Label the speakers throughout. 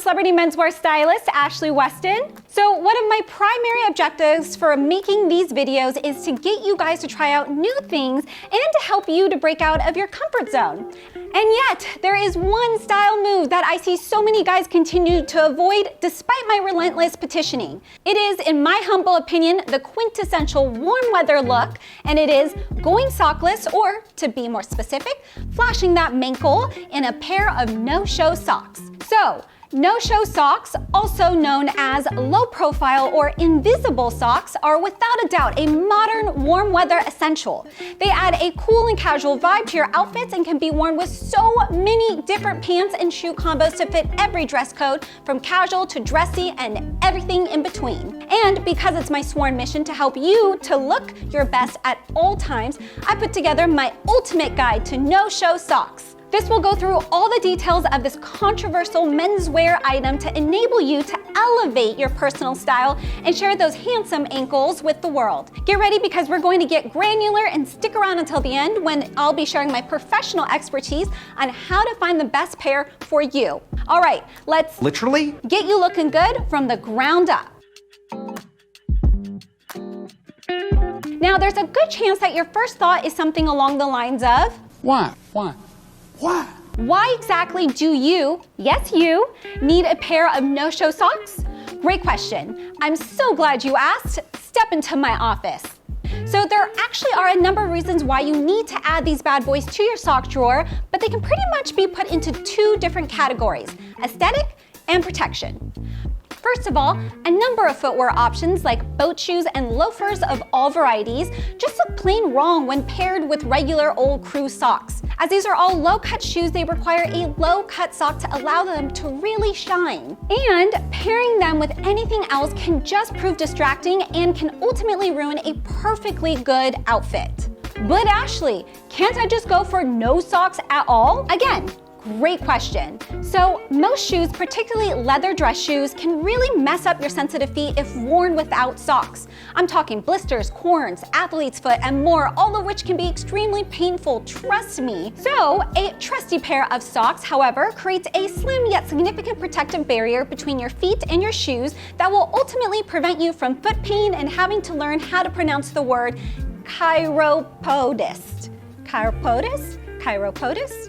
Speaker 1: celebrity menswear stylist Ashley Weston. So one of my primary objectives for making these videos is to get you guys to try out new things and to help you to break out of your comfort zone. And yet, there is one style move that I see so many guys continue to avoid despite my relentless petitioning. It is, in my humble opinion, the quintessential warm weather look, and it is going sockless, or to be more specific, flashing that mankle in a pair of no-show socks. So, no-show socks, also known as low-profile or invisible socks, are without a doubt a modern warm weather essential. They add a cool and casual vibe to your outfits and can be worn with so many different pants and shoe combos to fit every dress code, from casual to dressy and everything in between. And because it's my sworn mission to help you to look your best at all times, I put together my ultimate guide to no-show socks. This will go through all the details of this controversial menswear item to enable you to elevate your personal style and share those handsome ankles with the world. Get ready, because we're going to get granular, and stick around until the end when I'll be sharing my professional expertise on how to find the best pair for you. All right, let's
Speaker 2: literally
Speaker 1: get you looking good from the ground up. Now, there's a good chance that your first thought is something along the lines of,
Speaker 2: Why?
Speaker 1: Why exactly do you, yes you, need a pair of no-show socks? Great question. I'm so glad you asked. Step into my office. So there actually are a number of reasons why you need to add these bad boys to your sock drawer, but they can pretty much be put into two different categories: aesthetic and protection. First of all, a number of footwear options like boat shoes and loafers of all varieties just look plain wrong when paired with regular old crew socks. As these are all low-cut shoes, they require a low-cut sock to allow them to really shine. And pairing them with anything else can just prove distracting and can ultimately ruin a perfectly good outfit. But Ashley, can't I just go for no socks at all? Again, great question. So most shoes, particularly leather dress shoes, can really mess up your sensitive feet if worn without socks. I'm talking blisters, corns, athlete's foot, and more, all of which can be extremely painful, trust me. So a trusty pair of socks, however, creates a slim yet significant protective barrier between your feet and your shoes that will ultimately prevent you from foot pain and having to learn how to pronounce the word chiropodist. Chiropodist? Chiropodist?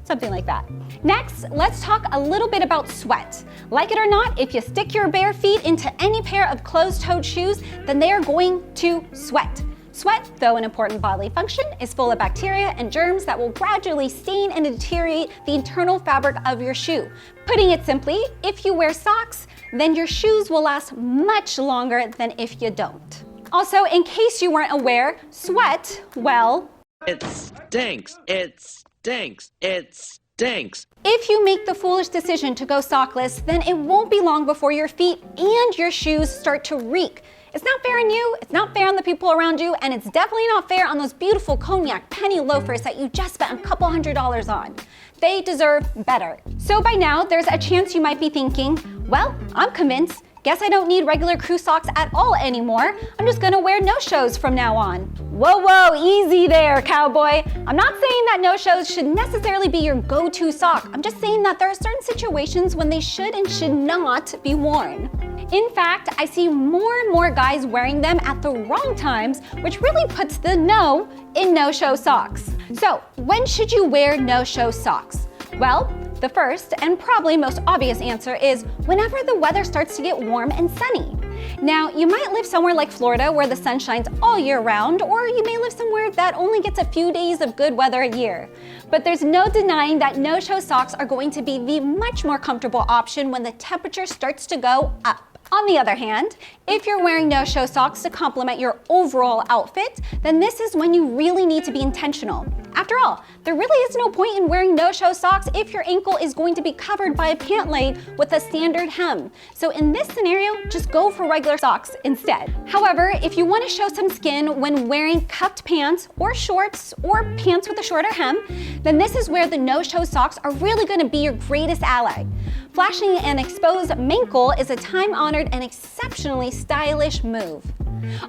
Speaker 1: Something like that. Next, let's talk a little bit about sweat. Like it or not, if you stick your bare feet into any pair of closed-toed shoes, then they are going to sweat. Sweat, though an important bodily function, is full of bacteria and germs that will gradually stain and deteriorate the internal fabric of your shoe. Putting it simply, if you wear socks, then your shoes will last much longer than if you don't. Also, in case you weren't aware, sweat, well,
Speaker 3: it stinks. It stinks. It stinks.
Speaker 1: If you make the foolish decision to go sockless, then it won't be long before your feet and your shoes start to reek. It's not fair on you, it's not fair on the people around you, and it's definitely not fair on those beautiful cognac penny loafers that you just spent a couple $100s on. They deserve better. So by now, there's a chance you might be thinking, well, I'm convinced. Guess I don't need regular crew socks at all anymore. I'm just gonna wear no-shows from now on. Whoa, easy there, cowboy. I'm not saying that no-shows should necessarily be your go-to sock. I'm just saying that there are certain situations when they should and should not be worn. In fact, I see more and more guys wearing them at the wrong times, which really puts the no in no-show socks. So, when should you wear no-show socks? Well, the first and probably most obvious answer is whenever the weather starts to get warm and sunny. Now, you might live somewhere like Florida where the sun shines all year round, or you may live somewhere that only gets a few days of good weather a year. But there's no denying that no-show socks are going to be the much more comfortable option when the temperature starts to go up. On the other hand, if you're wearing no-show socks to complement your overall outfit, then this is when you really need to be intentional. After all, there really is no point in wearing no-show socks if your ankle is going to be covered by a pant leg with a standard hem. So in this scenario, just go for regular socks instead. However, if you want to show some skin when wearing cuffed pants or shorts or pants with a shorter hem, then this is where the no-show socks are really going to be your greatest ally. Flashing an exposed mankle is a time-honored and exceptionally stylish move.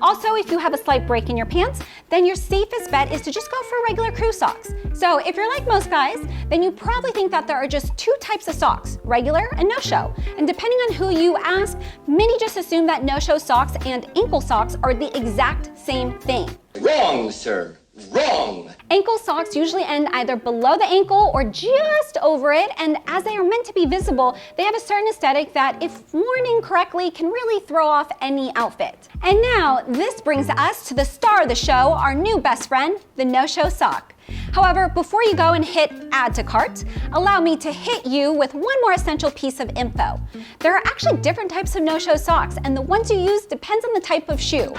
Speaker 1: Also, if you have a slight break in your pants, then your safest bet is to just go for regular crew socks. So if you're like most guys, then you probably think that there are just two types of socks, regular and no-show. And depending on who you ask, many just assume that no-show socks and ankle socks are the exact same thing.
Speaker 2: Wrong, sir. Wrong.
Speaker 1: Ankle socks usually end either below the ankle or just over it, and as they are meant to be visible, they have a certain aesthetic that, if worn incorrectly, can really throw off any outfit. And now, this brings us to the star of the show, our new best friend, the no-show sock. However, before you go and hit add to cart, allow me to hit you with one more essential piece of info. There are actually different types of no-show socks, and the ones you use depends on the type of shoe.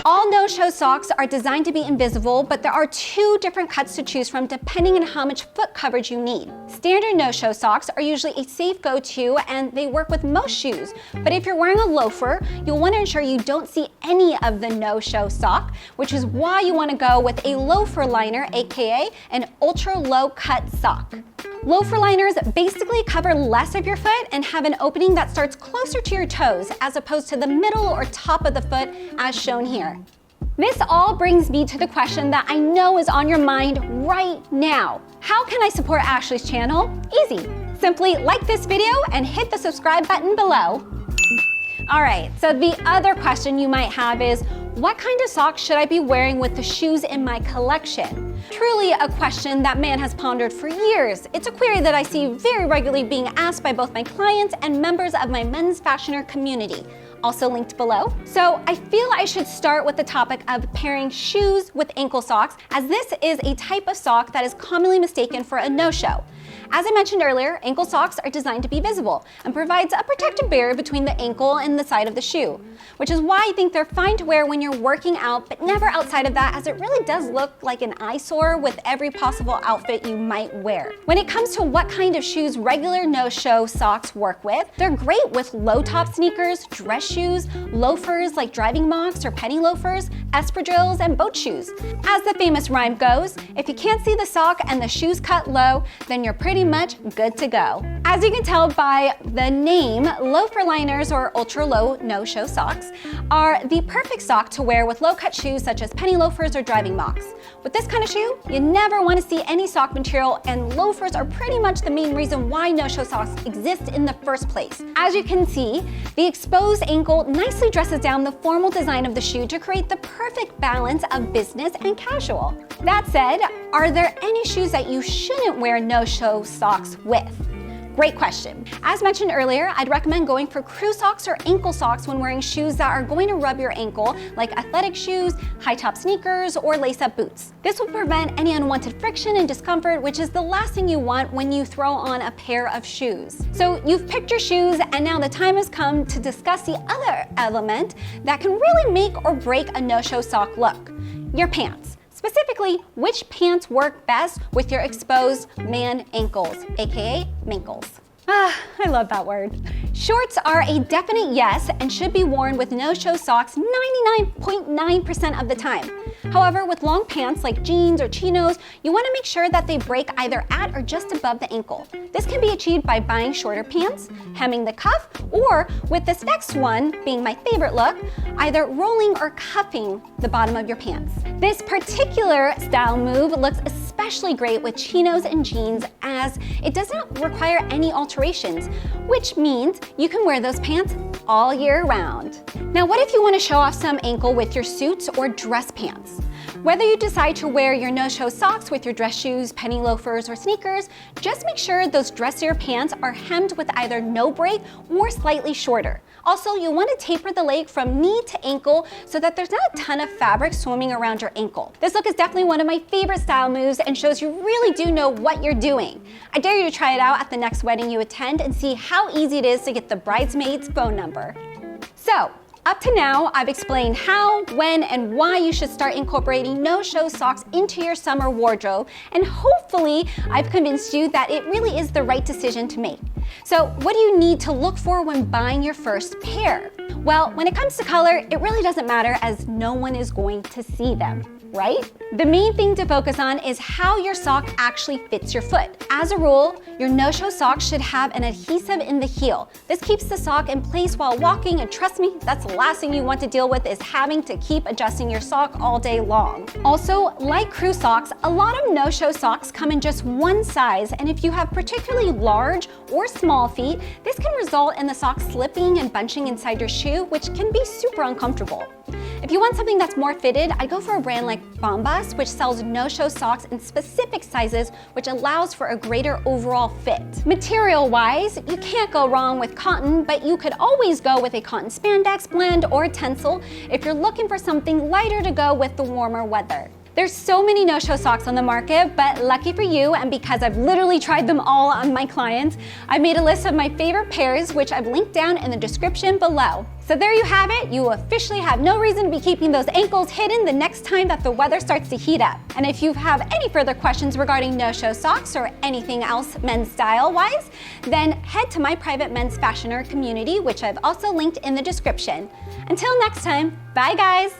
Speaker 1: All no-show socks are designed to be invisible, but there are two different cuts to choose from depending on how much foot coverage you need. Standard no-show socks are usually a safe go-to and they work with most shoes, but if you're wearing a loafer, you'll want to ensure you don't see any of the no-show sock, which is why you want to go with a loafer liner, aka an ultra low cut sock. Loafer liners basically cover less of your foot and have an opening that starts closer to your toes as opposed to the middle or top of the foot as shown here. This all brings me to the question that I know is on your mind right now. How can I support Ashley's channel? Easy. Simply like this video and hit the subscribe button below. All right, so the other question you might have is, what kind of socks should I be wearing with the shoes in my collection? Truly a question that man has pondered for years. It's a query that I see very regularly being asked by both my clients and members of my men's fashioner community, also linked below. So I feel I should start with the topic of pairing shoes with ankle socks, as this is a type of sock that is commonly mistaken for a no-show. As I mentioned earlier, ankle socks are designed to be visible and provides a protective barrier between the ankle and the side of the shoe, which is why I think they're fine to wear when you're working out, but never outside of that, as it really does look like an eyesore with every possible outfit you might wear. When it comes to what kind of shoes regular no-show socks work with, they're great with low-top sneakers, dress shoes, loafers like driving mocks or penny loafers, espadrilles, and boat shoes. As the famous rhyme goes, if you can't see the sock and the shoe's cut low, then you're pretty much good to go. As you can tell by the name, loafer liners or ultra low no-show socks are the perfect sock to wear with low-cut shoes such as penny loafers or driving mocks. With this kind of shoe, you never want to see any sock material, and loafers are pretty much the main reason why no-show socks exist in the first place. As you can see, the exposed ankle nicely dresses down the formal design of the shoe to create the perfect balance of business and casual. That said, are there any shoes that you shouldn't wear no-show socks with? Great question. As mentioned earlier, I'd recommend going for crew socks or ankle socks when wearing shoes that are going to rub your ankle, like athletic shoes, high-top sneakers, or lace-up boots. This will prevent any unwanted friction and discomfort, which is the last thing you want when you throw on a pair of shoes. So you've picked your shoes, and now the time has come to discuss the other element that can really make or break a no-show sock look: your pants. Specifically, which pants work best with your exposed man ankles, aka minkles. I love that word. Shorts are a definite yes and should be worn with no-show socks 99.9% of the time. However, with long pants like jeans or chinos, you want to make sure that they break either at or just above the ankle. This can be achieved by buying shorter pants, hemming the cuff, or with this next one being my favorite look, either rolling or cuffing the bottom of your pants. This particular style move looks especially great with chinos and jeans, as it doesn't require any alterations, which means you can wear those pants all year round. Now, what if you want to show off some ankle with your suits or dress pants? Whether you decide to wear your no-show socks with your dress shoes, penny loafers, or sneakers, just make sure those dressier pants are hemmed with either no break or slightly shorter. Also, you'll want to taper the leg from knee to ankle so that there's not a ton of fabric swimming around your ankle. This look is definitely one of my favorite style moves and shows you really do know what you're doing. I dare you to try it out at the next wedding you attend and see how easy it is to get the bridesmaid's phone number. So, up to now, I've explained how, when, and why you should start incorporating no-show socks into your summer wardrobe, and hopefully I've convinced you that it really is the right decision to make. So what do you need to look for when buying your first pair? Well, when it comes to color, it really doesn't matter, as no one is going to see them. right? The main thing to focus on is how your sock actually fits your foot. As a rule, your no-show sock should have an adhesive in the heel. This keeps the sock in place while walking, and trust me, that's the last thing you want to deal with is having to keep adjusting your sock all day long. Also, like crew socks, a lot of no-show socks come in just one size, and if you have particularly large or small feet, this can result in the sock slipping and bunching inside your shoe, which can be super uncomfortable. If you want something that's more fitted, I'd go for a brand like Bombas, which sells no-show socks in specific sizes, which allows for a greater overall fit. Material-wise, you can't go wrong with cotton, but you could always go with a cotton spandex blend or tencel if you're looking for something lighter to go with the warmer weather. There's so many no-show socks on the market, but lucky for you, and because I've literally tried them all on my clients, I've made a list of my favorite pairs, which I've linked down in the description below. So there you have it. You officially have no reason to be keeping those ankles hidden the next time that the weather starts to heat up. And if you have any further questions regarding no-show socks or anything else men's style-wise, then head to my private men's fashioner community, which I've also linked in the description. Until next time, bye guys.